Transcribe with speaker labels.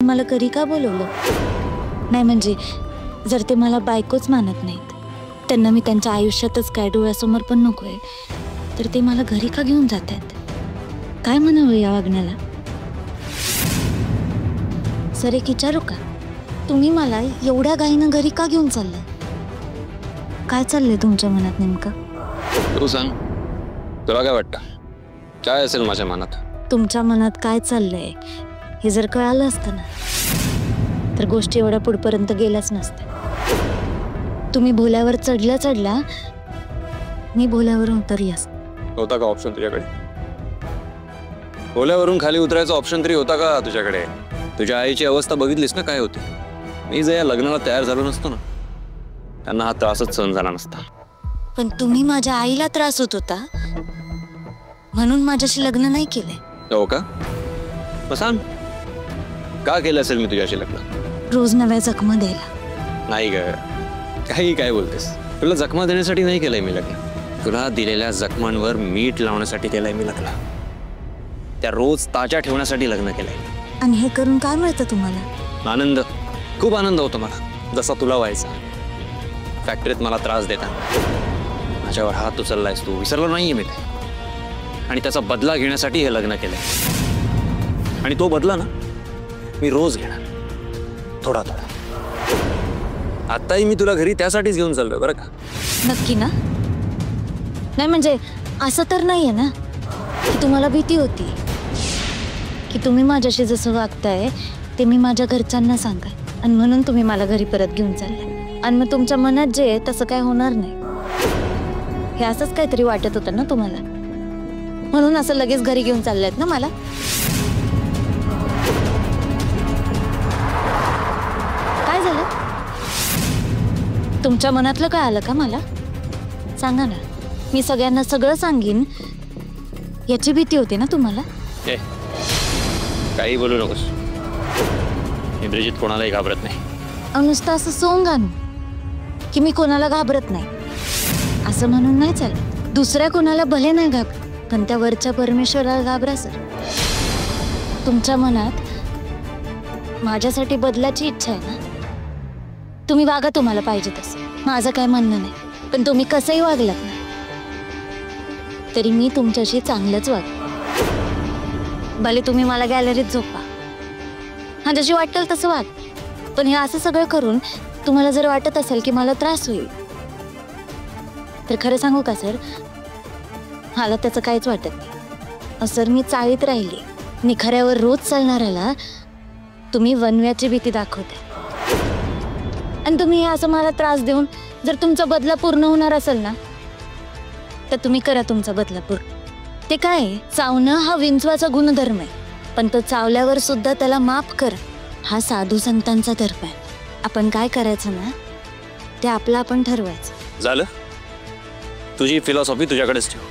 Speaker 1: मला घरी का बोलवलं? नाही म्हणजे जर ते मला बायकोच मानत नाहीत, त्यांना मी त्यांच्या आयुष्यातच काय डोळ्यासमोर पण नकोय, तर ते मला घरी का घेऊन जातात? काय म्हणावं या वागण्याला? सर एक विचारू का? तुम्ही मला एवढ्या घाईनं घरी का घेऊन चाललाय? काय चाललंय तुमच्या मनात नेमकं?
Speaker 2: तू सांग, तुला काय वाटतं? काय असेल माझ्या मनात?
Speaker 1: तुमच्या मनात काय चाललंय हे जर कळालं असतं ना, तर गोष्टी एवढ्या पुढपर्यंत गेल्याच नसत्या. तुम्ही भोल्यावर चढला, मी भोल्यावर उतरली असते.
Speaker 2: होता का ऑप्शन तुझ्याकडे? भोल्यावरून खाली उतरायचा ऑप्शन तरी होता का तुझ्याकडे? तुझ्या आईची अवस्था बघितलीस ना काय होती? मी जर या लग्नाला तयार झालो नसतो ना, त्यांना हा त्रासच सहन झाला नसता.
Speaker 1: पण तुम्ही माझ्या आईला त्रास होत होता म्हणून माझ्याशी लग्न नाही केलंय.
Speaker 2: हो का? मग सांग, का केलं असेल मी तुझ्याशी लग्न?
Speaker 1: रोज नव्या जखमा द्यायला.
Speaker 2: नाही ग, काही काय बोलतेस? तुला जखमा देण्यासाठी नाही केलंय मी लग्न. तुला दिलेल्या जखमांवर मीठ लावण्यासाठी केलंय मी लग्न. त्या रोज ताज्या ठेवण्यासाठी लग्न केलंय.
Speaker 1: आणि हे करून काय मिळतं तुम्हाला?
Speaker 2: आनंद, खूप आनंद होतो मला, जसा तुला व्हायचा. फॅक्टरीत मला त्रास देताना माझ्यावर हात उचललायस तू, विसरलो नाहीये मी ते. आणि त्याचा बदला घेण्यासाठी हे लग्न केलंय. आणि तो बदला ना मी रोज घेणार, थोडा थोडा. आत्ताही मी तुला घरी त्यासाठीच घेऊन चाललोय बरं का.
Speaker 1: नक्की ना? नाही म्हणजे असं तर नाहीये ना की तुम्हाला भीती होती की तुम्ही माझ्याशी जसं वागताय ते मी माझ्या घरच्यांना सांगाय आणि म्हणून तुम्ही मला घरी परत घेऊन चाललाय. आणि मग तुमच्या मनात जे आहे तसं काय होणार नाही हे असंच काहीतरी वाटत होतं ना तुम्हाला, म्हणून असं लगेच घरी घेऊन चाललायत ना मला. काय झालं? तुमच्या मनातलं काय आलं का मला? सांगा ना, मी सगळ्यांना सगळं सांगीन याची भीती होती ना तुम्हाला?
Speaker 2: काही बोलू नकोस. मी ब्रिजित कोणालाही घाबरत नाही.
Speaker 1: नुसतं असं सोंग आणू की मी कोणाला घाबरत नाही असं म्हणून नाही चालत. दुसऱ्या कोणाला भले नाही घाबरत, पण त्या वरच्या परमेश्वराला घाबरा सर. तुमच्या मनात माझ्यासाठी बदलाची इच्छा आहे ना, तुम्ही वागा तुम्हाला पाहिजे तसं, माझं काय म्हणणं नाही. पण तुम्ही कसंही वागलात ना तरी मी तुमच्याशी चांगलंच वाग. भले तुम्ही मला गॅलरीत झोपा, हा जशी वाटेल तसं वाग, पण हे असं सगळं करून तुम्हाला जर वाटत असेल की मला त्रास होईल तर खरं सांगू का सर, मला त्याचं काहीच वाटत नाही. सर मी चाळीत राहिली, निखऱ्यावर रोज चालणाऱ्याला तुम्ही वनव्याची भीती दाखवता. आणि तुम्ही असं मला त्रास देऊन जर तुमचा बदला पूर्ण होणार असेल ना तर तुम्ही करा तुमचा बदला पूर्ण. ते काय आहे, चावणं हा विंचवाचा गुणधर्म आहे, पण तो चावल्यावर सुद्धा त्याला माफ कर हा साधू संतांचा धर्म आहे. आपण काय करायचं ना ते आपलं आपण ठरवायचं.
Speaker 2: झालं? तुझी फिलॉसॉफी तुझ्याकडेच ठेव.